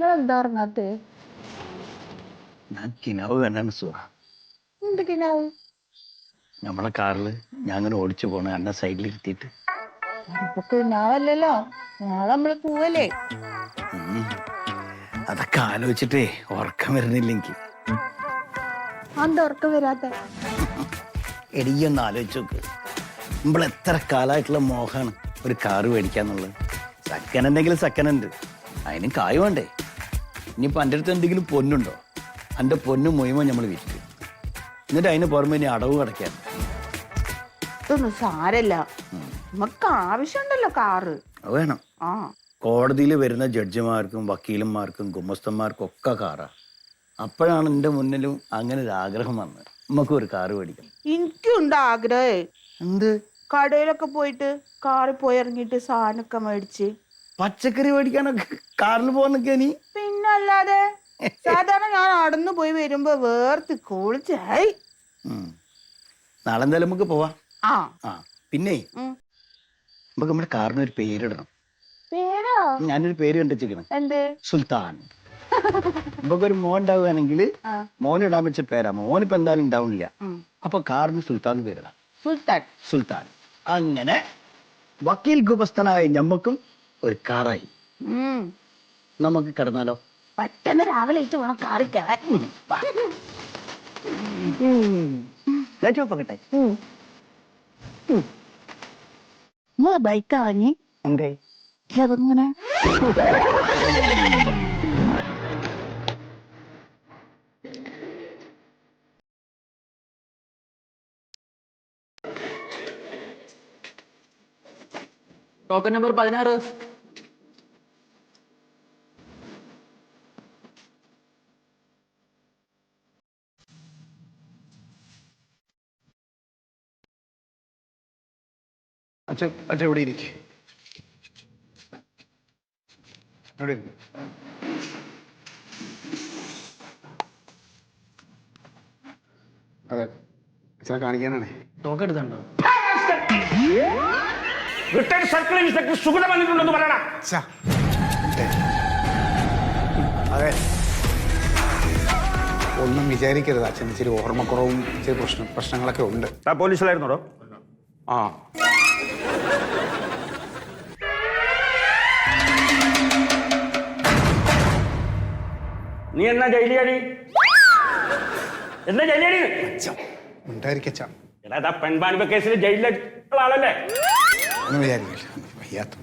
എന്താ പറഞ്ഞാത്തെ? ഞാൻ കിനാവ് കണ്ടാണ് സുഖ. എന്ത് കിനാവ്? നമ്മളെ കാറില് ഞാൻ അങ്ങനെ ഓടിച്ചു പോണ അന്ന സൈഡിൽ ഇരുത്തിയിട്ട്. ഇപ്പൊ കിനാവല്ലല്ലോ, നാളെ നമ്മള് പോവല്ലേ. അതൊക്കെ ആലോചിച്ചിട്ടേ ഉറക്കം വരുന്നില്ല എനിക്ക്. എന്താ ഉറക്കം വരാത്ത? എടിയൊന്ന് ആലോചിച്ച് നോക്ക്. നമ്മൾ എത്ര കാലമായിട്ടുള്ള മോഹമാണ് ഒരു കാറ് മേടിക്കാന്നുള്ളത്. സെക്കൻഡ് എന്തെങ്കിലും സെക്കൻഡ് ഉണ്ട്, അതിനും കായ് വേണ്ടേ. ഇനിയിപ്പോൾ എൻ്റെ അടുത്ത് എന്തെങ്കിലും പൊന്നുണ്ടോ? എൻ്റെ പൊന്ന് മുഴുവൻ നമ്മൾ വിറ്റ് എന്നിട്ട് അതിന് പുറമെ ഇനി അടവ് കിടക്കാൻ. ഇതൊന്നും സാരല്ല, നമുക്ക് ആവശ്യമുണ്ടല്ലോ കാറ്. വേണം. ആ, കോടതിയിൽ വരുന്ന ജഡ്ജിമാർക്കും വക്കീലന്മാർക്കും ഗുമസ്തന്മാർക്കും ഒക്കെ കാറാ. അപ്പോഴാണ് എൻ്റെ മുന്നിലും അങ്ങനെ ഒരു ആഗ്രഹം വന്നത്, നമുക്ക് ഒരു കാറ് മേടിക്കണം. എനിക്കുണ്ട് ആഗ്രഹേ. എന്ത്? കടയിലൊക്കെ പോയിട്ട് കാറിൽ പോയി ഇറങ്ങിയിട്ട് സാധനമൊക്കെ മേടിച്ച് പച്ചക്കറി മേടിക്കാനൊക്കെ കാറിൽ പോകാനൊക്കെ നീ? പിന്നല്ലാതെ സാധാരണ ഞാൻ നടന്നു പോയി വരുമ്പോ വേർത്ത് കുളിച്ചായി. നാളെ എന്തായാലും നമുക്ക് പോവാം. ആ ആ പിന്നെ നമുക്ക് നമ്മുടെ കാറിന് ഒരു പേരിടണം. പേരോ? ഞാനൊരു പേര് കണ്ടുവെച്ചിരിക്കണം. എന്ത്? സുൽത്താൻ. നമുക്കൊരു മോൻ ഉണ്ടാവുകയാണെങ്കിൽ മോൻ ഇടാൻ വെച്ച പേരാ. മോനിപ്പോ എന്തായാലും ഉണ്ടാവില്ല. അപ്പൊ കാറിന് സുൽത്താൻ പേരിടാം. സുൽത്താൻ. സുൽത്താൻ. അങ്ങനെ വക്കീൽ ഗുമസ്തനായ ഞമ്മക്കും ഒരു കാറായി. നമുക്ക് കിടന്നാലോ? പെട്ടെന്ന് രാവിലെ വേണം കാറിൽ കയറാൻ. പോകട്ടെ. ബൈക്ക് വാങ്ങി എന്തേ? അതങ്ങനെ ടോക്കൺ നമ്പർ 16. അച്ഛൻ ഇവിടെ ഇരിക്കും. അതെ, അച്ഛനെ കാണിക്കാനാണേ. ടോക്കൺ എടുത്തുണ്ടോ? റിട്ടയർഡ് സർക്കിൾ ഇൻസ്പെക്ടർ സുഗത വന്നിട്ടുണ്ടെന്ന് പറയണ. അതെ, ഒന്നും വിചാരിക്കരുത്. അച്ഛൻ ഇച്ചിരി ഓർമ്മക്കുറവും ഇച്ചിരി പ്രശ്നങ്ങളൊക്കെ ഉണ്ട്. പോലീസിലായിരുന്നോ? ആ, നീ എന്നാ ജയിലിയാടി? എന്താ ജയിലിയാടി? ഉണ്ടായിരിക്കച്ച. എടാ, പെൺപാണിപ്പ കേസിൽ ജയിലിലെ ആളല്ലേ? ഒന്നും വിചാരിക്കില്ല, വയ്യാത്ത.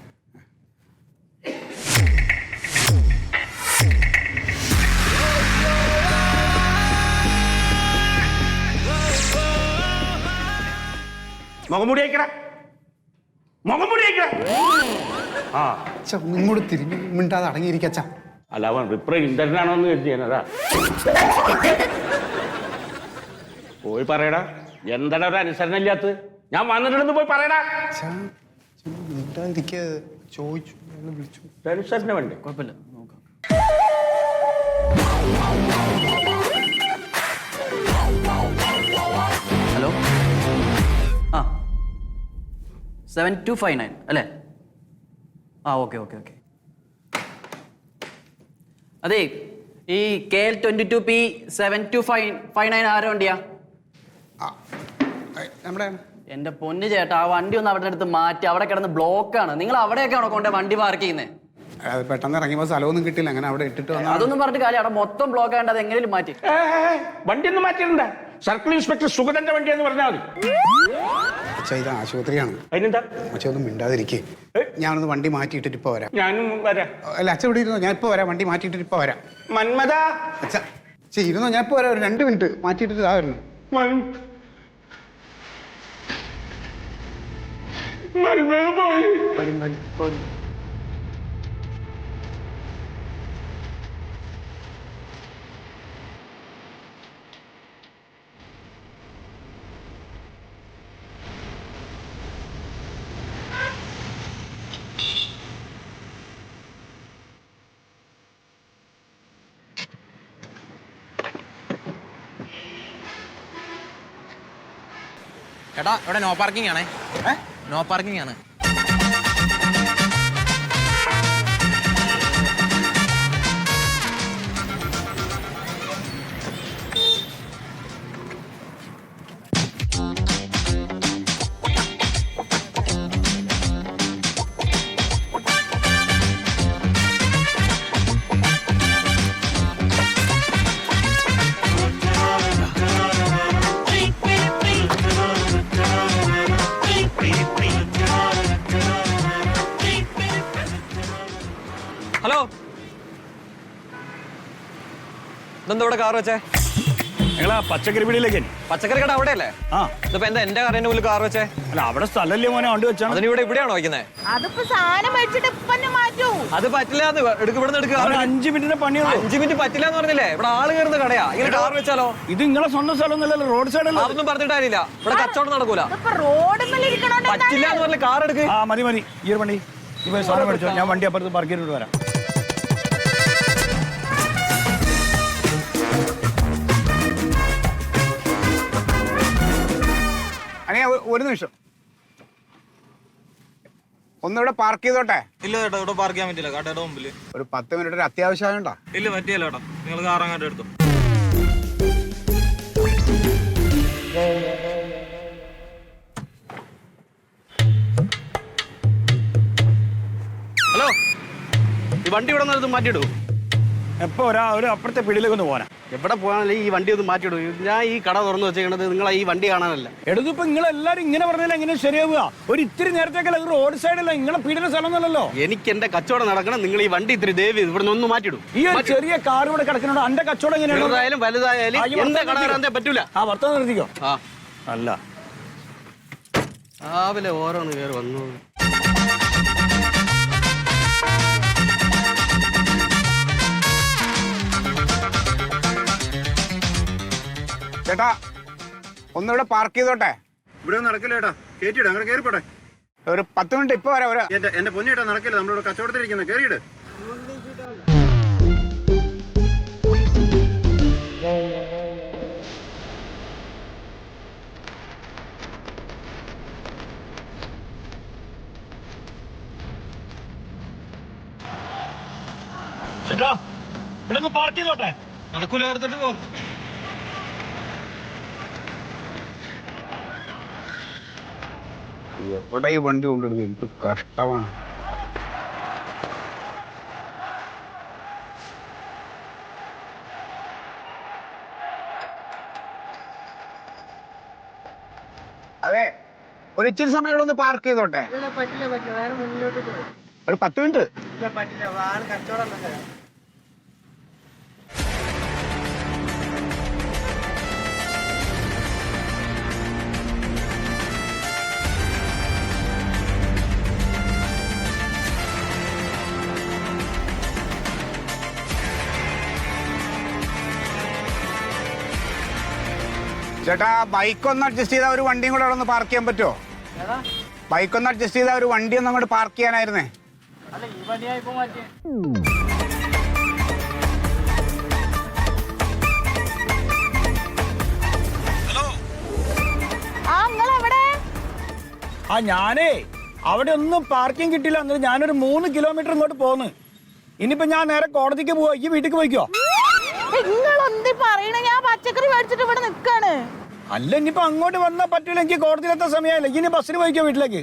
മുഖംമൂടി അയക്കട, മുഖംമൂടി അയക്കട. ആ, ഇങ്ങോട്ട് തിരിഞ്ഞ് മിണ്ടാതെ അടങ്ങിയിരിക്കച്ച. അല്ല, അവൻ റിപ്രൈ ഇന്റർനാണോ എന്ന് കരുതിയാനതാ. പോയി പറയടാ, എന്താടാ ഒരു അനുസരണ ഇല്ലാത്തത്? ഞാൻ വന്നിട്ടുണ്ടെന്ന് പോയി പറയടാ. മിണ്ടാതിരിക്ക, ചോദിച്ചു, വിളിച്ചു. അനുസരണ വേണ്ടേ? കുഴപ്പമില്ല, നോക്കാം. ഹലോ, ആ 7259 അല്ലേ? ആ, ഓക്കെ. അതെ, ഈ KL22P7259 ആരോ വണ്ടിയാ? നമ്മുടെ എന്റെ പൊന്ന് ചേട്ടാ, ആ വണ്ടി ഒന്ന് അവിടെ അടുത്ത് മാറ്റി. അവിടെ കിടന്ന് ബ്ലോക്കാണ്. നിങ്ങൾ അവിടെയൊക്കെയാണോ കൊണ്ട് വണ്ടി പാർക്ക് ചെയ്യുന്നത്? അത് പെട്ടെന്ന് ഇറങ്ങിയപ്പോൾ സ്ഥലമൊന്നും കിട്ടില്ല, അങ്ങനെ അവിടെ ഇട്ടിട്ട് വന്നു. അതൊന്നും പറഞ്ഞിട്ട് കാര്യം, അവിടെ മൊത്തം ബ്ലോക്ക് ആയതുകൊണ്ട് അത് എങ്ങനെയും മാറ്റി. വണ്ടി ഒന്നും മാറ്റിയിട്ടുണ്ട്. സർക്കിൾ ഇൻസ്പെക്ടർ സുഗതന്റെ വണ്ടി എന്ന് പറഞ്ഞാൽ മതി. അച്ഛാ, ഇത് ആശുപത്രിയാണ്. അതിനെന്താ? അച്ഛൻ ഒന്ന് മിണ്ടാതിരിക്കേ. ഞാനൊന്ന് വണ്ടി മാറ്റിയിട്ടിട്ട് ഇപ്പൊ വരാം. ഞാനും വരാം. അല്ല, അച്ഛൻ ഇവിടെ ഇരുന്നോ, ഞാൻ ഇപ്പൊ വരാം. വണ്ടി മാറ്റിയിട്ടിട്ട് ഇപ്പൊ വരാം. മന്മത, അച്ഛാ ഇരുന്നോ, ഞാൻ ഇപ്പൊ വരാം. ഒരു 2 മിനിറ്റ് മാറ്റിയിട്ടിട്ട് ഇതാ വരുന്നു. ചേട്ടാ, ഇവിടെ നോ പാർക്കിംഗ് ആണേ. നോ പാർക്കിംഗ് ആണ്. ഇതെന്താ ഇവിടെ കാർ വെച്ചേ? നിങ്ങളാ പച്ചക്കറി പീടിയിലേക്ക് പച്ചക്കറി കട അവിടെയല്ലേ? ആ ഇതിപ്പോ എന്താ എന്റെ കാറിന്റെ മുന്നിൽ കാർ വെച്ചേ? അല്ല അവിടെ സ്ഥലമല്ലേ മോനെ വണ്ടി വെച്ചാണ്. അതിന് ഇവിടെയാണോ വയ്ക്കുന്നത്? അതിപ്പോ സാധനം മേടിച്ചിട്ട് ഇപ്പന്നെ മാറ്റൂ. അത് പറ്റില്ല. ഇവിടുന്ന് എടുക്കുക. 5 മിനിറ്റിന്റെ പണിയുള്ളൂ. 5 മിനിറ്റ് പറ്റില്ല എന്ന് പറഞ്ഞില്ലേ? ഇവിടെ ആള് കയറുന്ന കടയാ. ഇങ്ങനെ കാർ വെച്ചാലോ? ഇത് നിങ്ങളെ സ്വന്തം സ്ഥലമൊന്നുമല്ലല്ലോ, റോഡ് സൈഡല്ല. അതൊന്നും പറഞ്ഞിട്ടില്ല. ഇവിടെ കച്ചവടം നടക്കൂല. ഇതിപ്പോ റോഡിൽ പറ്റില്ല എന്ന് പറഞ്ഞ കാർ എടുക്ക്. ആ മതി ഈ ഒരു വണ്ടി ഇപ്പൊ സാധനം മേടിച്ചോ. ഞാൻ വണ്ടി അപ്പുറത്ത് പാർക്ക് ചെയ്തിട്ട് വരാം. അനിയ ഒരു നിമിഷം ഒന്നിവിടെ പാർക്ക് ചെയ്തോട്ടെ. ഇല്ല ചേട്ടാ, ഇവിടെ പാർക്ക് ചെയ്യാൻ പറ്റില്ല. കടയുടെ മുമ്പിൽ ഒരു 10 മിനിറ്റ് ഒരു അത്യാവശ്യമായോണ്ടാ. ഇല്ല പറ്റിയല്ല ചേട്ടാ, നിങ്ങൾ കാർ അങ്ങോട്ട് എടുത്തു. ഹലോ, ഈ വണ്ടി ഇവിടെ നിന്ന് മാറ്റിയിടൂ. എപ്പോ ഒരു അപ്പുറത്തെ പിടിയിലേക്ക് ഒന്ന് പോരാ. എവിടെ പോകാനല്ലേ ഈ വണ്ടി ഒന്ന് മാറ്റിയിടൂ. ഞാൻ ഈ കട തുറന്നു വെച്ചേക്കണത് നിങ്ങളെ ഈ വണ്ടി കാണാനല്ല. എടുത്തിപ്പോ നിങ്ങളെല്ലാരും ഇങ്ങനെ പറഞ്ഞാൽ എങ്ങനെ ശരിയാവുക? ഒരു ഇത്തിരി നേരത്തേക്കല്ല, ഇത് റോഡ് സൈഡല്ല, നിങ്ങളെ പീഡിന സ്ഥലമൊന്നുമല്ലോ. എനിക്ക് എന്റെ കച്ചവടം നടക്കണം. നിങ്ങൾ ഈ വണ്ടി ഇത്തിരി ദയവ് ഇവിടെ നിന്ന് ഒന്ന് മാറ്റിയിടൂ. ഈ ഒരു ചെറിയ കാർ ഇവിടെ കിടക്കുന്നുണ്ടോ? എന്റെ കച്ചവടം എങ്ങനെയാണ്? ചെറുതായാലും വലുതായാലും എന്റെ കട വരാൻ പറ്റൂല. ആ വർത്തമാനം നിർത്തിക്കോ. ആ അല്ല രാവിലെ ഓരോന്ന് കയറി വന്നു. ചേട്ടാ ഒന്നിവിടെ പാർക്ക് ചെയ്തോട്ടെ. ഇവിടെ നടക്കില്ല ചേട്ടാ, കയറ്റിയിട അങ്ങനെ കയറിപ്പോട്ടെ. ഒരു 10 മിനിറ്റ് ഇപ്പൊ വരാം. എന്റെ പൊന്നിയേട്ടാ നടക്കില്ല, നമ്മളിവിടെ കച്ചവടത്തിലിരിക്കുന്നത്. കയറിയിട്. പാർക്ക് ചെയ്തോട്ടെ. നടക്കൂല, എടുത്തിട്ട് പോ. എവിടെ ഈ വണ്ടി കൊണ്ടിടുന്നത്? എന്ത് കഷ്ടമാണ്. അതെ, ഒരു ഇച്ചിരി സമയം ഒന്ന് പാർക്ക് ചെയ്തോട്ടെ. ഒരു 10 മിനിറ്റ്. ചേട്ടാ ബൈക്ക് ഒന്ന് അഡ്ജസ്റ്റ് ചെയ്താൽ ഒരു വണ്ടിയും കൂടെ അവിടെ ഒന്ന് പാർക്ക് ചെയ്യാൻ പറ്റുമോ? ബൈക്ക് ഒന്ന് അഡ്ജസ്റ്റ് ചെയ്താൽ ഒരു വണ്ടി ഒന്ന് അങ്ങോട്ട് പാർക്ക് ചെയ്യാനായിരുന്നേ. ആ ഞാനേ അവിടെ ഒന്നും പാർക്കിംഗ് കിട്ടില്ല. എന്നിട്ട് ഞാനൊരു 3 കിലോമീറ്റർ ഇങ്ങോട്ട് പോന്ന്. ഇനിയിപ്പോ ഞാൻ നേരെ കോടതിക്ക് പോവാ. ഈ വീട്ടിലേക്ക് പോയിക്കോ. നിങ്ങളെന്ത് പറയണ? ഞാൻ പച്ചക്കറി മേടിച്ചിട്ട് ഇവിടെ നിക്കാണ്. അല്ല ഇനിയിപ്പോ അങ്ങോട്ട് വന്നാൽ പറ്റില്ല. എനിക്ക് കോടതിയിലെത്താൻ സമയമായില്ല. ഇനി ബസ്സിന് പോയിക്കോ വീട്ടിലേക്ക്.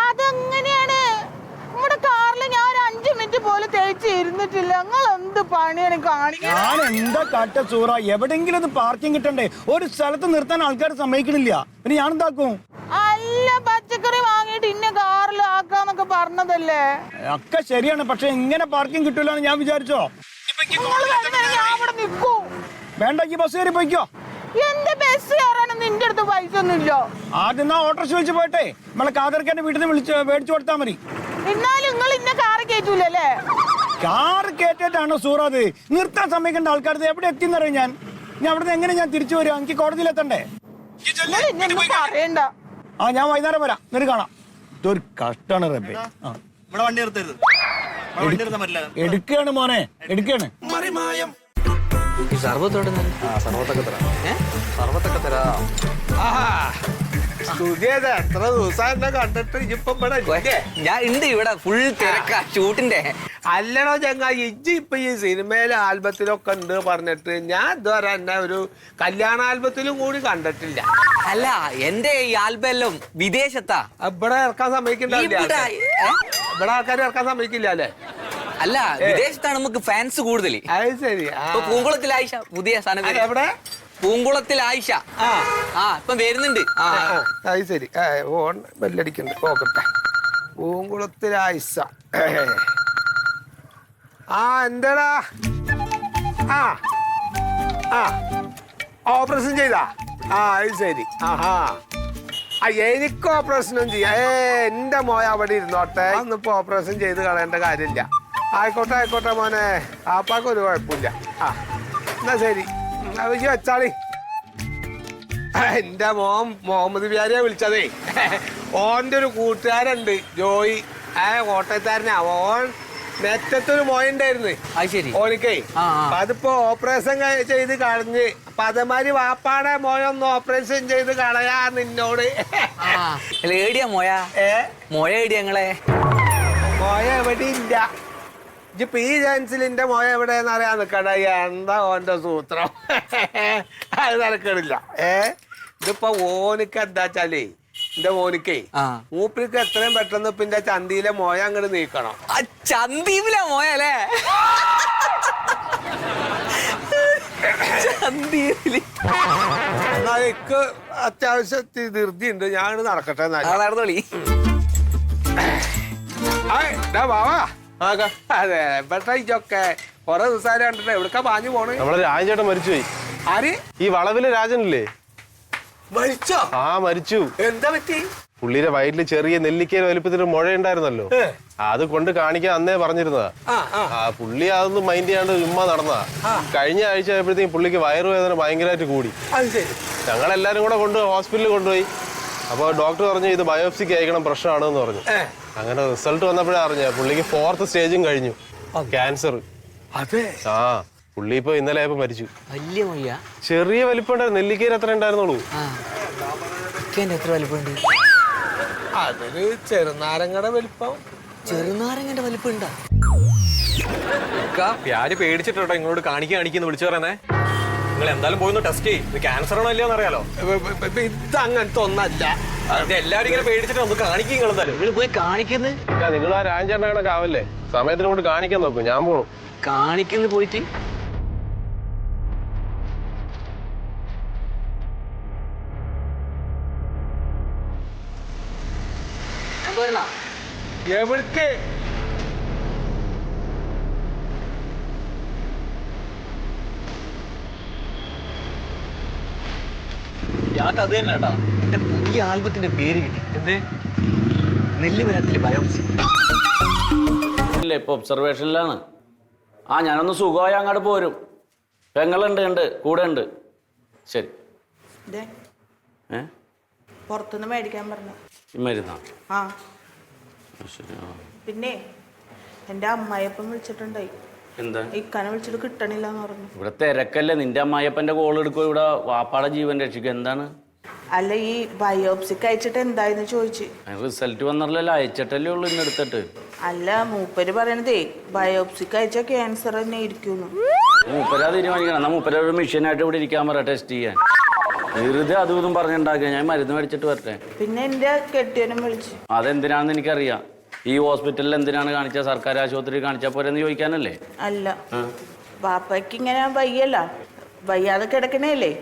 അതെങ്ങനെയാണ്? നമ്മുടെ കാറിൽ ഞാൻ ഒരു 5 മിനിറ്റ് പോലും തേച്ച് ഇരുന്നിട്ടില്ല. നിങ്ങൾ എന്ത് പണിയാണ് കാണിക്കുന്നത്? ഞാൻ എന്താ കാട്ട സൂറ, എവിടെങ്കിലും ഒന്ന് പാർക്കിംഗ് കിട്ടണ്ടേ? ഒരു സ്ഥലത്ത് നിർത്താൻ ആൾക്കാർ സമ്മതിക്കണില്ല. പിന്നെ ഞാൻ എന്താക്കും? അല്ല, പച്ചക്കറി വാങ്ങിയിട്ട് ഇന്ന കാറിലാക്കാന്നൊക്കെ പറഞ്ഞതല്ലേ? ഒക്കെ ശരിയാണ്, പക്ഷെ ഇങ്ങനെ പാർക്കിംഗ് കിട്ടൂല എന്ന് ഞാൻ വിചാരിച്ചോ? ഞാൻ ഇവിടെ നിൽക്കൂ. വേണ്ട, ഈ ബസ് കയറി പോയിക്കോ. എന്റെ ബസ് കയറാനും നിന്റെ അടുത്ത് പൈസ ഒന്നുമില്ല. ആദ്യം ഓട്ടോറിക്ഷ വിളിച്ച് പോയിട്ടെ നമ്മളെ കാതർക്കാന്റെ വീട്ടിൽ നിന്ന് മേടിച്ചു കൊടുത്താൽ മതി. എന്നാലും നിങ്ങൾ ഇന്ന കാറ് കയറ്റൂലല്ലേ? കാറ് കയറ്റിട്ടാണോ സൂറാത്? നിർത്താൻ സമ്മതിക്കേണ്ട ആൾക്കാർ എവിടെ എത്തിയെന്നറിയാം. ഞാൻ അവിടുന്ന് എങ്ങനെ ഞാൻ തിരിച്ചു വരിക? എനിക്ക് കോടതിയിൽ എത്തണ്ടേ? പറയണ്ട. ആ ഞാൻ വൈകുന്നേരം വരാം. എന്നിട്ട് കാണാം. ഇതൊരു കഷ്ടാണ് റബ്ബേ. ഇവിടെ വണ്ടി നിർത്തരുത്. വണ്ടി നിർത്താൻ പറ്റില്ല. എടുക്കുകയാണ് മോനെ, എടുക്കുകയാണ്. സർവത്തോടെ സർവത്തൊക്കെ തരാം. എത്ര ദിവസം എന്നെ കണ്ടിട്ട് ഇപ്പൊ ഞാൻ ഉണ്ട് ഇവിടെ. ഫുൾ തിരക്കാ ഷൂട്ടിന്റെ. അല്ലടോ ചങ്ങായി, ഇജ്ജ് ഇപ്പൊ ഈ സിനിമയിലെ ആൽബത്തിലൊക്കെ ഉണ്ട് പറഞ്ഞിട്ട് ഞാൻ ഇതുവരെ എന്നെ ഒരു കല്യാണ ആൽബത്തിലും കൂടി കണ്ടിട്ടില്ല. അല്ല, എന്റെ ഈ ആൽബം എല്ലാം വിദേശത്താ. ഇവിടെ ഇറക്കാൻ സമ്മതിക്കണ്ടല്ലേ? ഇവിടെ ആൾക്കാർ ഇറക്കാൻ സമ്മതിക്കില്ല അല്ലേ? അല്ല, വിദേശത്താണ് നമുക്ക് ഫാൻസ് കൂടുതൽ. അത് ശരി. പൂങ്കുളത്തിൽ ആയിഷ പുതിയ സ്ഥാനം. എവിടെ? പൂങ്കുളത്തിൽ ആയിഷ. ഇപ്പൊ വരുന്നുണ്ട്. അത് ശരി. ഓൺ ബെല്ലടിക്കണ്ട്. നോക്കട്ടെ. പൂങ്കുളത്തിൽ ആയിഷ. എന്താടാ? ആ ഓപ്പറേഷൻ ചെയ്താ? ആ അത് ശരി. ആഹാ എനിക്ക് ഓപ്പറേഷനും ചെയ്യാം. എന്റെ മോയ അവിടെ ഇരുന്നോട്ടെ. ഒന്നിപ്പോ ഓപ്പറേഷൻ ചെയ്ത് കളയേണ്ട കാര്യമില്ല. ആയിക്കോട്ടെ ആയിക്കോട്ടെ മോനെ, ആപ്പാക്ക് ഒരു കുഴപ്പമില്ല. ആ എന്നാ ശരി, ഈ വെച്ചാളി. എന്റെ മോൻ മുഹമ്മദ് ബിയാരിയെ വിളിച്ചതേ. ഓന്റെ ഒരു കൂട്ടുകാരുണ്ട് ജോയി, കോട്ടയത്താരനാ. ഓൻ നെറ്റത്തൊരു മോയുണ്ടായിരുന്നു. അത് ശരി. ഓനിക്കേ അതിപ്പോ ഓപ്പറേഷൻ ചെയ്ത് കളഞ്ഞ്. അപ്പൊ അതേമാതിരി വാപ്പാടെ മോയൊന്ന് ഓപ്പറേഷൻ ചെയ്ത് കളയാ നിന്നോട്. ഏടിയാ മോയ? മോയ ഏടിയ ഞങ്ങളെ? മോയ എവിടെ ഇല്ല. ഇപ്പൊ ഈ ചാൻസിലിന്റെ മോയ എവിടെയെന്ന് അറിയാൻ നിക്കണ്ട. എന്താ ഓന്റെ സൂത്രം? അത് നടക്കണില്ല. ഇതിപ്പോ ഓനിക്ക് എന്താ വെച്ചാലേ, എന്റെ മോനിക്കേ മൂപ്പർക്ക് എത്രയും പെട്ടെന്ന് ഇപ്പൊ എന്റെ ചന്തിയിലെ മോയ അങ്ങോട്ട് നീക്കണം. ചന്ദീപില മോയ അല്ലേ? ചന്ദീപില് എനിക്ക് അത്യാവശ്യം ധൃതി ഉണ്ട്. ഞാൻ നടക്കട്ടെ. നടന്നോളി. ബാവാ അതെ പെട്ടൊക്കെ കൊറേ ദിവസം കണ്ടിട്ട് എവിടക്കാ പാഞ്ഞു പോണ്? നമ്മളെ രാജേട്ടൻ മരിച്ചുപോയി. ആര്? ഈ വളവിലെ രാജനില്ലേ? മരിച്ചോ? ആ മരിച്ചു. എന്താ പറ്റി? പുള്ളിയുടെ വയറ്റില് ചെറിയ നെല്ലിക്കയുടെ വലിപ്പത്തിൽ മുഴ ഉണ്ടായിരുന്നല്ലോ. അത് കൊണ്ട് കാണിക്കാൻ അന്നേ പറഞ്ഞിരുന്നതാ. ആ പുള്ളി അതൊന്നും മൈൻഡ് ചെയ്യാണ്ട് ചുമ്മാ നടന്നതാ. കഴിഞ്ഞ ആഴ്ച ആയപ്പോഴത്തേക്കും പുള്ളിക്ക് വയറുവേദന ഭയങ്കരമായിട്ട് കൂടി. ഞങ്ങളെല്ലാരും കൂടെ ഹോസ്പിറ്റലിൽ കൊണ്ടുപോയി. അപ്പോൾ ഡോക്ടർ പറഞ്ഞു ഇത് ബയോപ്സിക്ക് അയക്കണം, പ്രശ്നമാണെന്ന് പറഞ്ഞു. അങ്ങനെ റിസൾട്ട് വന്നപ്പോഴേ അറിഞ്ഞ പുള്ളിക്ക് 4th സ്റ്റേജും കഴിഞ്ഞു, ക്യാൻസർ. ആ പുള്ളി ഇപ്പൊ ഇന്നലെ ആയപ്പോ മരിച്ചു. വലിയ മൊയ്യ? ചെറിയ വലിപ്പം ഉണ്ടായിരുന്നു, നെല്ലിക്കയിൽ അത്ര ഉണ്ടായിരുന്നുള്ളൂ. എത്ര വലിപ്പമുണ്ട്? അതൊരു ചെറുനാരങ്ങയുടെ വലിപ്പം. ചെറുനാരങ്ങന്റെ വലിപ്പം ഉണ്ടാ? പ്യാര് പേടിച്ചിട്ടോ ഇങ്ങളോട് കാണിക്കുന്നു വിളിച്ചു പറയുന്നേ. നിങ്ങൾ എന്തായാലും പോയി ടെസ്റ്റ് ചെയ്യും. ഇത് ക്യാൻസർ ആണോ അല്ലയോ എന്നറിയാലോ. ഇത് അങ്ങനത്തെ ഒന്നല്ല. എല്ലാവരും ഇങ്ങനെ പേടിച്ചിട്ട് ഒന്ന് കാണിക്കും. നിങ്ങൾ എന്തായാലും നിങ്ങൾ പോയി കാണിക്കുന്നത്. നിങ്ങൾ ആ രാജേട്ടനെ കണക്കാവല്ലേ, സമയത്തിന് കൊണ്ട് കാണിക്കാൻ നോക്കും. ഞാൻ പോണു. കാണിക്കുന്നു പോയിട്ട് എവിടേക്ക്? ഞാൻ അത് തന്നെ കേട്ടാ. എന്റെ പുതിയ ആൽബത്തിന്റെ പേര് കിട്ടി. എന്ത്? നെല്ലിമരത്തില് ബയോപ്സി. ഇപ്പൊ ഒബ്സർവേഷനിലാണ്. ആ ഞാനൊന്ന് സുഖമായി അങ്ങോട്ട് പോരും. പെങ്ങളുണ്ട്, കൂടെ ഉണ്ട്. ശരി. പുറത്തുനിന്ന് മേടിക്കാൻ പറഞ്ഞു. മരുന്നാ? ആ ശരി. പിന്നെ എന്റെ അമ്മായിയപ്പൻ വിളിച്ചിട്ടുണ്ടായി. എന്താ? ഇക്കാനെ വിളിച്ചിട്ട് കിട്ടണില്ലെന്ന് പറഞ്ഞു. ഇവിടെ തിരക്കല്ലേ, നിന്റെ അമ്മായിയപ്പന്റെ കോൾ എടുക്കുക. ഇവിടെ വാപ്പാടെ ജീവൻ രക്ഷിക്കുക. എന്താണ്? അല്ല ഈ ബയോപ്സിക്ക് അയച്ചിട്ട് എന്തായെന്ന് ചോദിച്ചു. റിസൾട്ട് വന്നല്ലോ, അയച്ചിട്ടല്ലേ ഉള്ളു ഇന്ന് എടുത്തിട്ട്. അല്ല മൂപ്പര് പറയണതേ ബയോപ്സിക്ക് അയച്ച ക്യാൻസർ തന്നെ ഇരിക്കുന്നു. മൂപ്പരാ തീരുമാനിക്കണം. എന്നാ മൂപ്പര ഒരു മെഷീനായിട്ട് ഇവിടെ ഇരിക്കാൻ പറ, ടെസ്റ്റ് ചെയ്യാൻ. വെറുതെ അതും ഇതും പറഞ്ഞുണ്ടാക്കുക. ഞാൻ മരുന്ന് മേടിച്ചിട്ട് വരട്ടെ. പിന്നെ എന്റെ കെട്ടിയനും വിളിച്ചു. അതെന്തിനാണെന്ന് എനിക്കറിയാം. ഈ ഹോസ്പിറ്റലിൽ എന്തിനാണ് കാണിച്ച? സർക്കാർ ആശുപത്രി കാണിച്ചാൽ പോരെന്ന് ചോദിക്കാനല്ലേ? അല്ല, പാപ്പയ്ക്ക് ഇങ്ങനെ വയ്യല്ല, വയ്യാതെ കിടക്കണേല്ലേ.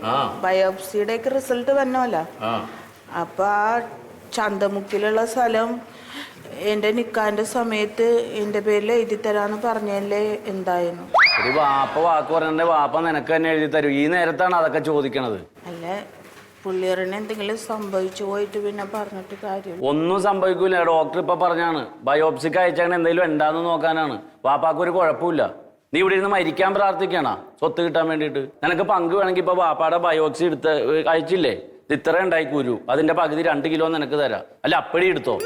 ബയോപ്സിയുടെ ഒക്കെ റിസൾട്ട് വന്നോല്ല. അപ്പൊ ആ ചന്തമുക്കിലുള്ള സ്ഥലം എന്റെ നിക്കാന്റെ സമയത്ത് എന്റെ പേരിൽ എഴുതി തരാന്ന് പറഞ്ഞല്ലേ എന്തായിരുന്നു. ഒരു വാപ്പ വാക്ക് പറഞ്ഞെ വാപ്പ നിനക്ക് തന്നെ എഴുതി തരും. ഈ നേരത്താണ് അതൊക്കെ ചോദിക്കണത്. അല്ല പുള്ളിയറിന് എന്തെങ്കിലും സംഭവിച്ചു പോയിട്ട് പിന്നെ പറഞ്ഞിട്ട് കാര്യം. ഒന്നും സംഭവിക്കൂല. ഡോക്ടർ ഇപ്പൊ പറഞ്ഞാണ് ബയോപ്സിക്ക് അയച്ചാൽ എന്തെങ്കിലും ഉണ്ടാന്ന് നോക്കാനാണ്. വാപ്പാക്ക് ഒരു കുഴപ്പമില്ല. നീ ഇവിടെ ഇരുന്ന് മരിക്കാൻ പ്രാർത്ഥിക്കണ സ്വത്ത് കിട്ടാൻ വേണ്ടിയിട്ട്. നിനക്ക് പങ്ക് വേണമെങ്കിൽ ഇപ്പൊ വാപ്പാടെ ബയോപ്സി എടുത്ത് അയച്ചില്ലേ, ഇത്ര ഉണ്ടായി കുരു, അതിന്റെ പകുതി 2 കിലോ നിനക്ക് തരാം. അല്ല അപ്പടി എടുത്തോ.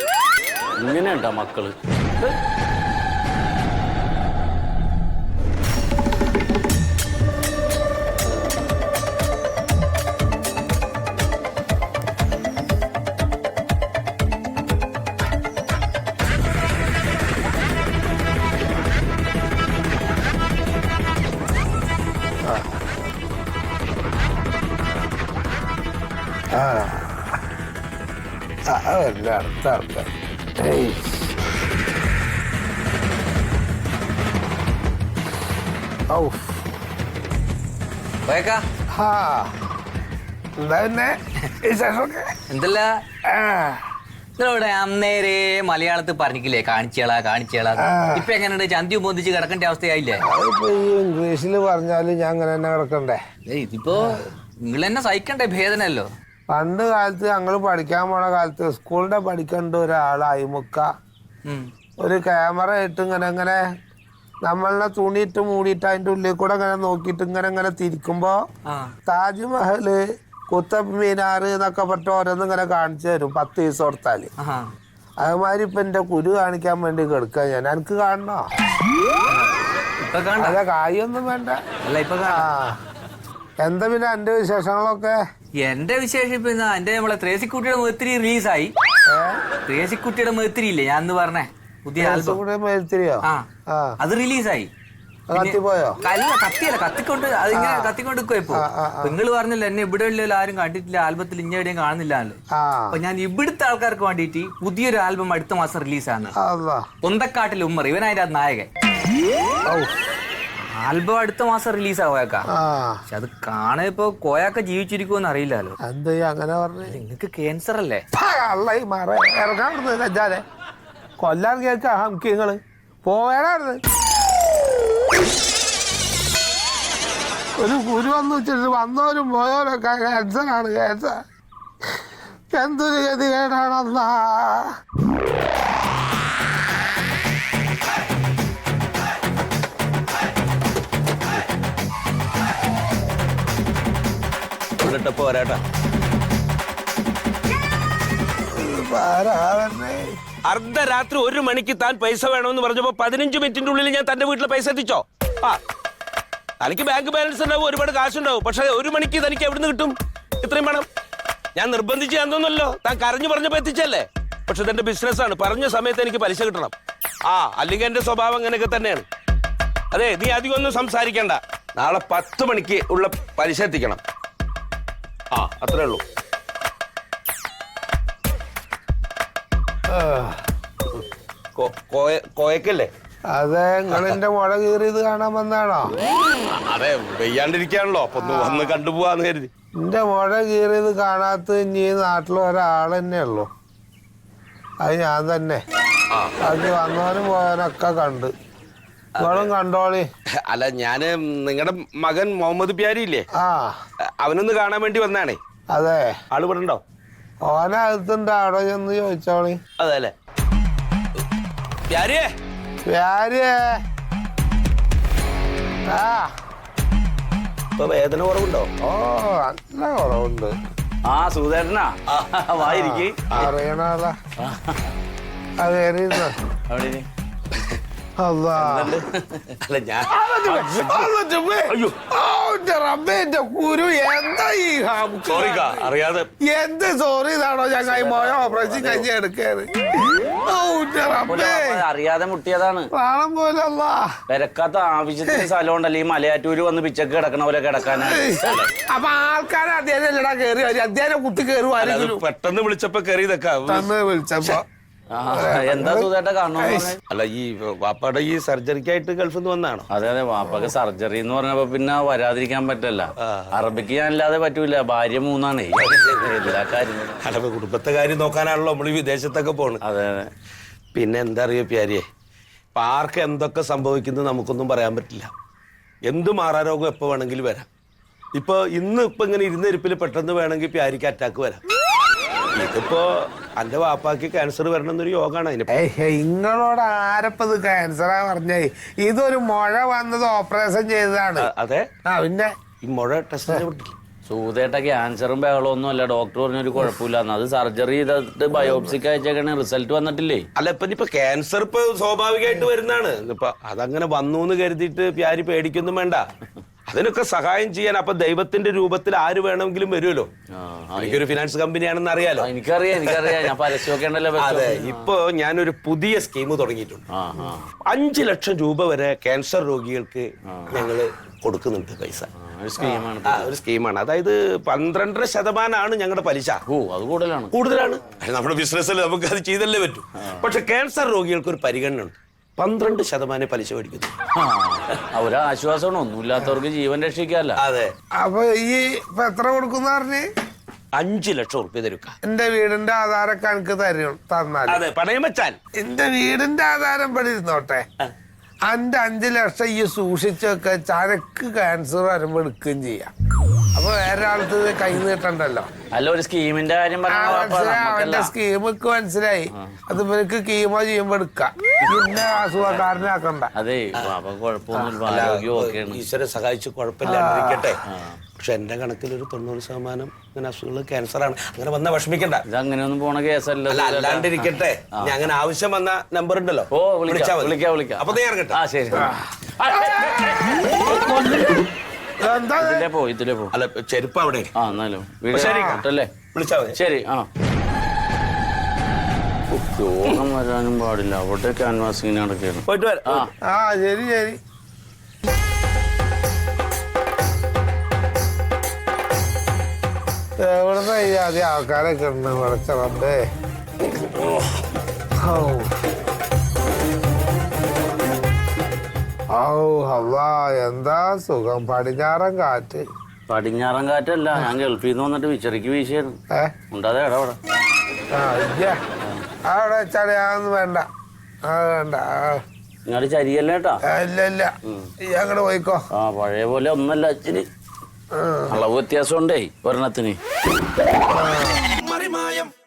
ഇങ്ങനെയുണ്ടാ മക്കള്. എന്തല്ല നിങ്ങളോട് അന്നേരെ മലയാളത്തിൽ പറഞ്ഞില്ലേ കാണിച്ചേളാ ഇപ്പൊ എങ്ങനെയുണ്ട് ചന്തി പൊന്തിച്ച് കിടക്കേണ്ട അവസ്ഥയായില്ലേ? അതിപ്പോ ഈ ഇംഗ്ലീഷിൽ പറഞ്ഞാല് ഞാൻ അങ്ങനെ തന്നെ കിടക്കണ്ടേ? ഇതിപ്പോ നിങ്ങൾ തന്നെ സഹിക്കണ്ടേ, ഭേദനല്ലോ. പണ്ട് കാലത്ത് ഞങ്ങൾ പഠിക്കാൻ പോണ കാലത്ത് സ്കൂളിന്റെ പഠിക്കേണ്ട ഒരാൾ അയിമുക്ക ഒരു ക്യാമറ ഇട്ട് ഇങ്ങനെ നമ്മളെ തുണിയിട്ട് മൂടിയിട്ട് അതിന്റെ ഉള്ളിൽ കൂടെ ഇങ്ങനെ നോക്കിയിട്ട് ഇങ്ങനെ തിരിക്കുമ്പോ താജ്മഹല്, കുത്തബ് മീനാർ എന്നൊക്കെ പറഞ്ഞ ഓരോന്നും ഇങ്ങനെ കാണിച്ചു തരും 10 ദിവസം കൊടുത്താല്. അതുമാതിരി ഇപ്പൊ എന്റെ കുരു കാണിക്കാൻ വേണ്ടി കിടക്കുക ഞാൻ. എനിക്ക് കാണണോ? അല്ല, കായൊന്നും വേണ്ട. എന്താ പിന്നെ എന്റെ വിശേഷങ്ങളൊക്കെ? എന്റെ വിശേഷം ഇപ്പൊ എന്റെ നമ്മളെ ത്രേസിക്കുട്ടിയുടെ മേത്തിരി റിലീസായി. ത്രേസിക്കുട്ടിയുടെ മേത്തിരി ഇല്ലേ ഞാൻ അന്ന് പറഞ്ഞേ, പുതിയ മേത്തിരിയോ? അത് റിലീസായി. കത്തിപ്പോയോ? അല്ല, കത്തിയല്ല, കത്തിക്കൊണ്ട് അതിങ്ങനെ കത്തിക്കൊണ്ട് ഇപ്പൊ നിങ്ങൾ പറഞ്ഞല്ലോ എന്നെ ഇവിടെ ഉള്ള ആരും കണ്ടിട്ടില്ല, ആൽബത്തിൽ ഇന്ന എവിടെയും കാണുന്നില്ലല്ലോ. അപ്പൊ ഞാൻ ഇവിടുത്തെ ആൾക്കാർക്ക് വേണ്ടിയിട്ട് പുതിയൊരു ആൽബം അടുത്ത മാസം റിലീസാണ്. പൊന്തക്കാട്ടിൽ ഉമ്മർ, ഇവനായിട്ട് നായകൻ. ആൽബം അടുത്ത മാസം റിലീസാവാക്ക. പക്ഷെ അത് കാണാൻ ഇപ്പൊ കോയാക്ക ജീവിച്ചിരിക്കുമെന്ന് അറിയില്ലല്ലോ. എന്താ അങ്ങനെ പറഞ്ഞു? നിങ്ങക്ക് ക്യാൻസർ അല്ലേ? ഇറങ്ങാൻ കൊല്ലാൻ കേൾക്കാ നമുക്ക് നിങ്ങള് പോയാടായിരുന്നു. ഒരു കുരു വന്നു വെച്ചിട്ട് വന്നവരും പോയവരൊക്കെ ക്യാൻസറാണ്. ക്യാൻസർ എന്തൊരു ഗതികേടാണെന്നാ. പോരാട്ടാ അർദ്ധരാത്രി 1 മണിക്ക് താൻ പൈസ വേണമെന്ന് പറഞ്ഞപ്പോ 15 മിനിറ്റിന്റെ ഉള്ളിൽ ഞാൻ തന്റെ വീട്ടിലെ പൈസ എത്തിച്ചോ? തനിക്ക് ബാങ്ക് ബാലൻസ് ഉണ്ടാവും, ഒരുപാട് കാശുണ്ടാവും. പക്ഷെ 1 മണിക്ക് തനിക്ക് എവിടുന്ന് കിട്ടും ഇത്രയും പണം? ഞാൻ നിർബന്ധിച്ച് തന്നല്ലോ, താൻ കരഞ്ഞു പറഞ്ഞപ്പോ എത്തിച്ചല്ലേ. പക്ഷെ ഇതെന്റെ ബിസിനസ്സാണ്, പറഞ്ഞ സമയത്ത് എനിക്ക് പലിശ കിട്ടണം. അല്ലെങ്കിൽ എന്റെ സ്വഭാവം അങ്ങനെയൊക്കെ തന്നെയാണ്. അതെ, നീ അധികം ഒന്നും സംസാരിക്കണ്ട. നാളെ 10 മണിക്ക് ഉള്ള പലിശ എത്തിക്കണം. അത്രേ ഉള്ളൂ. കോയക്കല്ലേ? അതെ, നിങ്ങളെന്റെ മുള കീറിയത് കാണാൻ വന്നാണോ? അതെ, വെയ്യാണ്ടിരിക്കാണല്ലോ, അപ്പൊ വന്ന് കണ്ടുപോവാന്ന് കരുതി. എന്റെ മുള കീറിയത് കാണാത്ത ഇനി നാട്ടിൽ ഒരാൾ തന്നെ ഉള്ളു, അത് ഞാൻ തന്നെ. അത് വന്നവനും പോയവനൊക്കെ കണ്ട്. നിങ്ങളും കണ്ടോളി. അല്ല, ഞാന് നിങ്ങളുടെ മകൻ മുഹമ്മദ് പ്യാരി ഇല്ലേ, അവനൊന്ന് കാണാൻ വേണ്ടി വന്നാണേ. അതെ, ആള് ഇവിടെ ഉണ്ടോ? ഓനകത്തുണ്ട്, അവിടെ ചെന്ന് ചോദിച്ചോളി. അതെ അല്ലേ? പ്യാരിയേ, പ്യാരിയേ. ഇപ്പൊ വേദന കുറവുണ്ടോ? ഓ, നല്ല കുറവുണ്ട്. സുധേട്ടനാ, വായിരിക്കും. അറിയണതാ അത് എറിയുന്ന. അല്ല, ഞാൻ കുരു എന്താ ഈ അറിയാതെ എന്ത് സോറി ഇതാണോ ഞങ്ങൾ പോയ ഓപ്പറേഷൻ കഴിഞ്ഞ് എടുക്കാറ്. അറിയാതെ മുട്ടിയതാണ്. പ്രാണം പോലല്ല, പെരക്കാത്ത ആവശ്യത്തിന് സ്ഥലം ഉണ്ടല്ലോ ഈ മലയാറ്റൂര് വന്ന് പിച്ചക്ക് കിടക്കണ പോലെ കിടക്കാനാണ്. അപ്പൊ ആൾക്കാരെ അദ്ദേഹം കയറി വരും, അദ്ദേഹം കുത്തി കയറുവാനും പെട്ടെന്ന് വിളിച്ചപ്പോ കയറിയതൊക്കെ വിളിച്ചപ്പോ. എന്താ സുധേട്ട കാണണോ? അല്ല, ഈ വാപ്പയുടെ ഈ സർജറിക്കായിട്ട് ഗൾഫിൽ നിന്ന് വന്നാണോ? അതെ അതെ, വാപ്പക്ക് സർജറി എന്ന് പറഞ്ഞപ്പോ പിന്നെ വരാതിരിക്കാൻ പറ്റില്ല. അറബിക്ക് ഞാൻ അല്ലാതെ പറ്റൂല, ഭാര്യ 3 എല്ലാ കാര്യങ്ങളും. അല്ല, കുടുംബത്തെ കാര്യം നോക്കാനാണല്ലോ നമ്മൾ ഈ വിദേശത്തൊക്കെ പോണ്. അതെ അതെ. പിന്നെ എന്താ അറിയോ പ്യാരിയെ, ഇപ്പൊ ആർക്ക് എന്തൊക്കെ സംഭവിക്കുന്നത് നമുക്കൊന്നും പറയാൻ പറ്റില്ല. എന്ത് മാറാരോഗം എപ്പോ വേണമെങ്കിലും വരാം. ഇപ്പൊ ഇങ്ങനെ ഇരുന്നിരിപ്പിൽ പെട്ടെന്ന് വേണമെങ്കിൽ പ്യാരിക്ക് അറ്റാക്ക് വരാം. ഇതിപ്പോ എന്റെ വാപ്പാക്ക് ക്യാൻസർ വരണമെന്നൊരു യോഗമാണ് അതിന്. നിങ്ങളോട് ആരപ്പത് ക്യാൻസറാ പറഞ്ഞേ? ഇതൊരു മുഴ വന്നത് ഓപ്പറേഷൻ ചെയ്തതാണ്. അതെ, പിന്നെ ഈ മുഴ ടെസ്റ്റ് സൂതേട്ട ക്യാൻസറും ബഹളമൊന്നും അല്ല, ഡോക്ടർ പറഞ്ഞൊരു കുഴപ്പമില്ല. അത് സർജറി ചെയ്തിട്ട് ബയോപ്സിക്ക് അയച്ചേക്കണേ, റിസൾട്ട് വന്നിട്ടില്ലേ. അല്ല, ഇപ്പൊ ക്യാൻസർ ഇപ്പൊ സ്വാഭാവികമായിട്ട് വരുന്നതാണ്. ഇപ്പൊ അതങ്ങനെ വന്നു എന്ന് കരുതിയിട്ട് പ്യാരി പേടിക്കൊന്നും വേണ്ട. അതിനൊക്കെ സഹായം ചെയ്യാൻ അപ്പൊ ദൈവത്തിന്റെ രൂപത്തിൽ ആര് വേണമെങ്കിലും വരുമല്ലോ. എനിക്കൊരു ഫിനാൻസ് കമ്പനിയാണെന്ന് അറിയാലോ. എനിക്കറിയാം, ഞാൻ പരസ്യമൊക്കെ ഉണ്ടല്ലോ. അതെ, ഇപ്പൊ ഞാനൊരു പുതിയ സ്കീം തുടങ്ങിയിട്ടുണ്ട്. 5 ലക്ഷം രൂപ വരെ ക്യാൻസർ രോഗികൾക്ക് ഞങ്ങള് കൊടുക്കുന്നുണ്ട് പൈസ. ഒരു സ്കീമാണ്. അതായത് 12.5% ഞങ്ങളുടെ പലിശ. അത് കൂടുതലാണ്. നമ്മുടെ ബിസിനസ്സിൽ നമുക്ക് അത് ചെയ്തല്ലേ പറ്റൂ. പക്ഷെ ക്യാൻസർ രോഗികൾക്ക് ഒരു പരിഗണന ഉണ്ട്. 12% പലിശ മേടിക്കുന്നു. ഒരാശ്വാസമാണ്, ഒന്നുമില്ലാത്തവർക്ക് ജീവൻ രക്ഷിക്കാല്ല. അതെ. അപ്പൊ ഈ എത്ര കൊടുക്കുന്ന പറഞ്ഞ്? 5 ലക്ഷം ഉറുപ്പ്യ തരുക്ക. എന്റെ വീടിന്റെ ആധാരമൊക്കെ എനിക്ക് തന്നാൽ അതെ, പണയം വെച്ചാൽ എന്റെ വീടിന്റെ ആധാരം ഇവിടെ ഇരുന്നോട്ടെ. അന്റെ 5 ലക്ഷം ഈ സൂക്ഷിച്ചൊക്കെ ചരക്ക് ക്യാൻസർ വരുമ്പോ എടുക്കുകയും ചെയ്യാം. അപ്പൊ വേറെ ആൾക്ക് കൈ നീട്ടണ്ടല്ലോ. അല്ല, ഒരു സ്കീമിന്റെ കാര്യം അവന്റെ സ്കീമൊക്കെ മനസ്സിലായി. അത് ഇവർക്ക് കീമോ ചെയ്യുമ്പോ എടുക്കാം. പിന്നെ അസുഖക്കാരനാക്കണ്ട. അതെ, കുഴപ്പമൊന്നും ഈശ്വരൻ സഹായിച്ച് കുഴപ്പമില്ലാണ്ടിരിക്കട്ടെ. പക്ഷെ എന്റെ കണക്കിൽ ഒരു 90% ഇങ്ങനെ അസുഖങ്ങൾ ക്യാൻസറാണ്. അങ്ങനെ വന്നാ വിഷമിക്കണ്ട. ഇത് അങ്ങനെയൊന്നും പോണ കേസല്ല. അല്ലാണ്ടിരിക്കട്ടെ. ഞാൻ അങ്ങനെ ആവശ്യം വന്ന നമ്പർ ഉണ്ടല്ലോ. ഓ, വിളിക്കാം. അപ്പൊ നീ ഇറങ്ങട്ടെ. ആ, ശരി. ഇതിലേ പോ. അല്ല, ചെരുപ്പ് അവിടെ. ആ, എന്നാലും ശരി. വിളിച്ചാ മതി. ശരി. ആ, രോഗം വരാനും പാടില്ല. അവിടെ ക്യാൻവാസിങ് നടക്കുകയാണ്. പോയിട്ട് വരാം. ആ, ശരി ശരി. എവിടുന്ന ഈ ആദ്യം ആൾക്കാരൊക്കെ ഉണ്ട് വിളച്ചറമ്പേ. എന്താ സുഖം. പടിഞ്ഞാറൻ കാറ്റ്. പടിഞ്ഞാറൻ കാറ്റല്ല, ഞാൻ ഗൾഫിൽ നിന്ന് വന്നിട്ട് വിച്ചറിക്ക് വീശിയായിരുന്നു. ഉണ്ടാതെ അവിടെ അവിടെ വെച്ചാൽ ഞാനൊന്നും വേണ്ട. വേണ്ട. നിങ്ങളുടെ ചരിയല്ല കേട്ടാ. ഇല്ല ഇല്ല, ഈ അങ്ങോട്ട് പോയിക്കോ. ആ, പഴയ പോലെ ഒന്നല്ല, ഇച്ചിരി അളവ് വ്യത്യാസം ഉണ്ടേ ഒരെണ്ണത്തിന്.